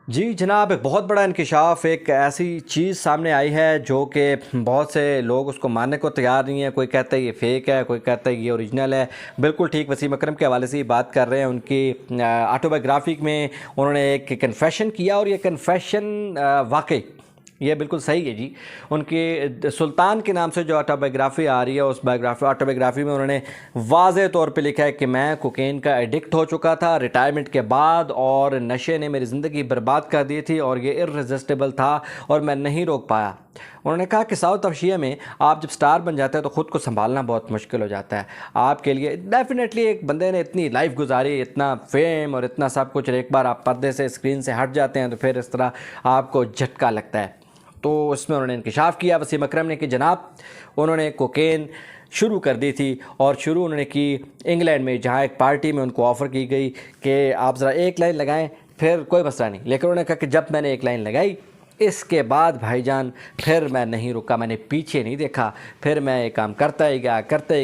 जी जनाब, एक बहुत बड़ा इंकशाफ, एक ऐसी चीज़ सामने आई है जो कि बहुत से लोग उसको मानने को तैयार नहीं है। कोई कहता है ये फ़ेक है, कोई कहता है ये ओरिजिनल है। बिल्कुल ठीक वसीम अकरम के हवाले से ही बात कर रहे हैं। उनकी ऑटोबायोग्राफी में उन्होंने एक कन्फेशन किया और ये कन्फेशन वाकई ये बिल्कुल सही है जी। उनकी सुल्तान के नाम से जो ऑटोबायोग्राफ़ी आ रही है, उस ऑटोबायोग्राफ़ी में उन्होंने वाज़े तौर पे लिखा है कि मैं कोकेन का एडिक्ट हो चुका था रिटायरमेंट के बाद, और नशे ने मेरी ज़िंदगी बर्बाद कर दी थी और ये इर्रेसिस्टिबल था और मैं नहीं रोक पाया। उन्होंने कहा कि साउथ एशिया में आप जब स्टार बन जाते हैं तो ख़ुद को संभालना बहुत मुश्किल हो जाता है आपके लिए। डेफिनेटली एक बंदे ने इतनी लाइफ गुजारी, इतना फेम और इतना सब कुछ, और एक बार आप पर्दे से स्क्रीन से हट जाते हैं तो फिर इस तरह आपको झटका लगता है। तो उसमें उन्होंने इंकशाफ किया वसीम अकरम ने कि जनाब उन्होंने कोकेन शुरू कर दी थी, और शुरू उन्होंने की इंग्लैंड में, जहाँ एक पार्टी में उनको ऑफ़र की गई कि आप ज़रा एक लाइन लगाएं, फिर कोई मसला नहीं। लेकिन उन्होंने कहा कि जब मैंने एक लाइन लगाई इसके बाद भाईजान फिर मैं नहीं रुका, मैंने पीछे नहीं देखा, फिर मैं ये काम करता ही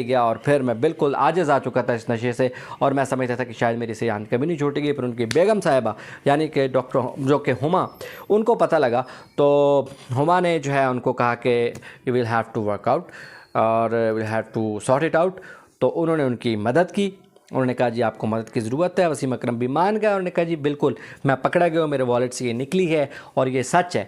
गया और फिर मैं बिल्कुल आजिज़ आ चुका था इस नशे से। और मैं समझता था कि शायद मेरी से जान कभी नहीं छूटेगी। पर उनकी बेगम साहिबा यानी कि डॉक्टर जो कि हुमा, उनको पता लगा, तो हुमा ने जो है उनको कहा कि you will have to work out और will have to sort it out. तो उन्होंने उनकी मदद की। उन्होंने कहा जी आपको मदद की ज़रूरत है। वसीम अकरम भी मान गया। उन्होंने कहा जी बिल्कुल, मैं पकड़ा गया हूँ, मेरे वॉलेट से ये निकली है और ये सच है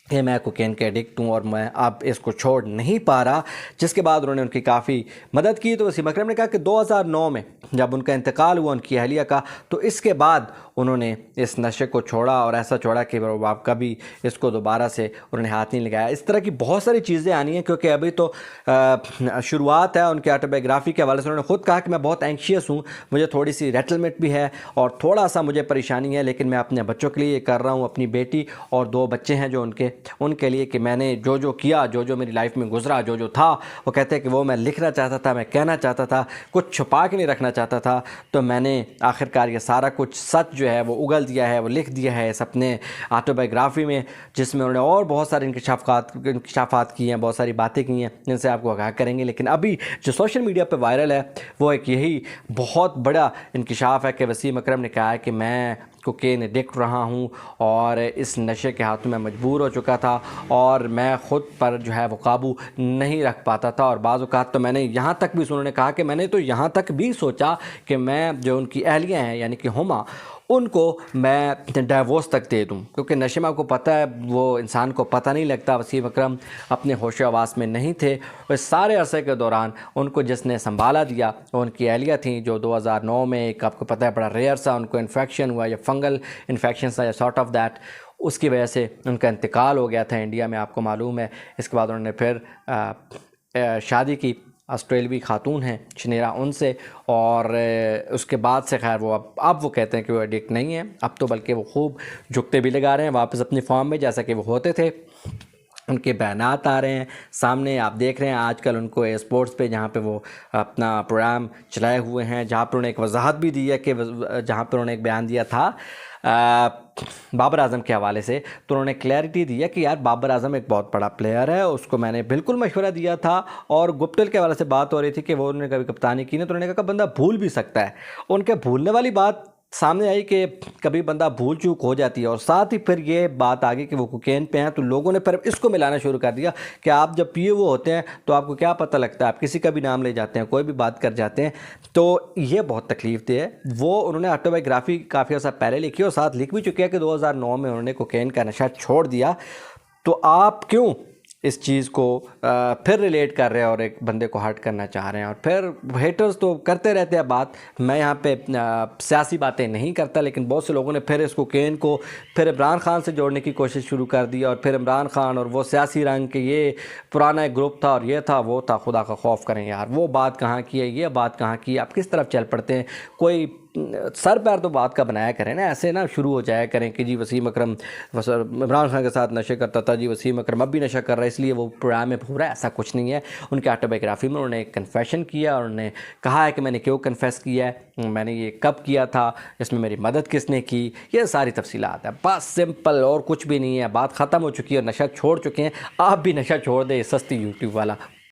कि मैं कोकेन के एडिक्ट हूँ और मैं अब इसको छोड़ नहीं पा रहा। जिसके बाद उन्होंने उनकी काफ़ी मदद की। तो वसीम अकरम ने कहा कि 2009 में जब उनका इंतकाल हुआ उनकी अहलिया का, तो इसके बाद उन्होंने इस नशे को छोड़ा, और ऐसा छोड़ा कि आप कभी इसको दोबारा से उन्होंने हाथ नहीं लगाया। इस तरह की बहुत सारी चीज़ें आनी हैं, क्योंकि अभी तो शुरुआत है उनके ऑटोबायोग्राफी के हवाले से। उन्होंने खुद कहा कि मैं बहुत एंशियस हूँ, मुझे थोड़ी सी रेटलमेंट भी है और थोड़ा सा मुझे परेशानी है, लेकिन मैं अपने बच्चों के लिए कर रहा हूँ, अपनी बेटी और 2 बच्चे हैं जो उनके लिए, कि मैंने जो जो किया, जो जो मेरी लाइफ में गुजरा, जो जो था, वो कहते हैं कि वो मैं लिखना चाहता था, मैं कहना चाहता था, कुछ छुपा के नहीं रखना चाहता था। तो मैंने आखिरकार ये सारा कुछ सच जो है वो उगल दिया है, वो लिख दिया है इस अपने ऑटोबायोग्राफी में, जिसमें उन्होंने और बहुत सारे इंकशाफात किए हैं, बहुत सारी बातें की हैं जिनसे आपको आगाह करेंगे। लेकिन अभी जो सोशल मीडिया पर वायरल है वो एक यही बहुत बड़ा इंकशाफ है कि वसीम अकरम ने कहा है कि मैं कोकेन एडिक्ट रहा हूँ और इस नशे के हाथों में मजबूर हो चुका था, और मैं ख़ुद पर जो है वो काबू नहीं रख पाता था। और बाज़ औक़ात तो मैंने यहाँ तक भी, उन्होंने कहा कि मैंने तो यहाँ तक भी सोचा कि मैं जो उनकी अहलियाँ हैं यानी कि हुमा, उनको मैं डाइवोर्स तक दे दूं, क्योंकि नशे में आपको पता है वो इंसान को पता नहीं लगता। वसीम अकरम अपने होशो हवास में नहीं थे। इस सारे अरसे के दौरान उनको जिसने संभाला दिया वो उनकी अहलिया थी, जो 2009 में एक, आपको पता है, बड़ा रेयर सा उनको इन्फेक्शन हुआ, या फंगल इन्फेक्शन सा, या सॉर्ट ऑफ दैट, उसकी वजह से उनका इंतकाल हो गया था इंडिया में, आपको मालूम है। इसके बाद उन्होंने फिर शादी की ऑस्ट्रेलवी खातून हैं शनेरा, उनसे, और उसके बाद से खैर वो अब वो कहते हैं कि वो एडिक्ट नहीं है। अब तो बल्कि वो खूब झुकते भी लगा रहे हैं वापस अपनी फॉर्म में, जैसा कि वो होते थे। उनके बयानात आ रहे हैं सामने, आप देख रहे हैं आजकल उनको स्पोर्ट्स पे, जहाँ पे वो अपना प्रोग्राम चलाए हुए हैं, जहाँ पर उन्होंने एक वजाहत भी दी है कि जहाँ पर उन्होंने एक बयान दिया था बाबर आज़म के हवाले से, तो उन्होंने क्लैरिटी दी है कि यार बाबर आज़म एक बहुत बड़ा प्लेयर है, उसको मैंने बिल्कुल मशवरा दिया था। और गुप्टिल के हवाले से बात हो रही थी कि वो उन्होंने कभी कप्तानी की नहीं, तो उन्होंने कहा बंदा भूल भी सकता है। उनके भूलने वाली बात सामने आई कि कभी बंदा भूल चूक हो जाती है, और साथ ही फिर ये बात आ गई कि वो कोकेन पे हैं, तो लोगों ने फिर इसको मिलाना शुरू कर दिया कि आप जब पिए हुए होते हैं तो आपको क्या पता लगता है, आप किसी का भी नाम ले जाते हैं, कोई भी बात कर जाते हैं। तो ये बहुत तकलीफ दे है। वो उन्होंने ऑटोबायोग्राफी काफ़ी अर्सा पहले लिखी और साथ लिख भी चुके हैं कि 2009 में उन्होंने कोकेन का नशा छोड़ दिया। तो आप क्यों इस चीज़ को फिर रिलेट कर रहे हैं और एक बंदे को हर्ट करना चाह रहे हैं? और फिर हेटर्स तो करते रहते हैं बात, मैं यहाँ पे सियासी बातें नहीं करता, लेकिन बहुत से लोगों ने फिर इस कोकेन को फिर इमरान खान से जोड़ने की कोशिश शुरू कर दी, और फिर इमरान खान और वो सियासी रंग के, ये पुराना एक ग्रुप था और ये था वो था। खुदा का खौफ करें यार, वो बात कहाँ की है, ये बात कहाँ की है? आप किस तरफ चल पड़ते हैं? कोई सर पैर तो बात का बनाया करें ना, ऐसे ना शुरू हो जाया करें कि जी वसीम अकरम इमरान खान के साथ नशे करता था, जी वसीम अकरम अब भी नशा कर रहा है इसलिए वो प्रोग्राम में पूरा, ऐसा कुछ नहीं है। उनके ऑटोबायोग्राफी में उन्होंने एक कन्फेशन किया और उन्होंने कहा है कि मैंने क्यों कन्फेस किया है, मैंने ये कब किया था, इसमें मेरी मदद किसने की, ये सारी तफसीलात है। बस सिंपल, और कुछ भी नहीं है, बात ख़त्म हो चुकी है और नशा छोड़ चुके हैं। आप भी नशा छोड़ दें, सस्ती यूट्यूब वाला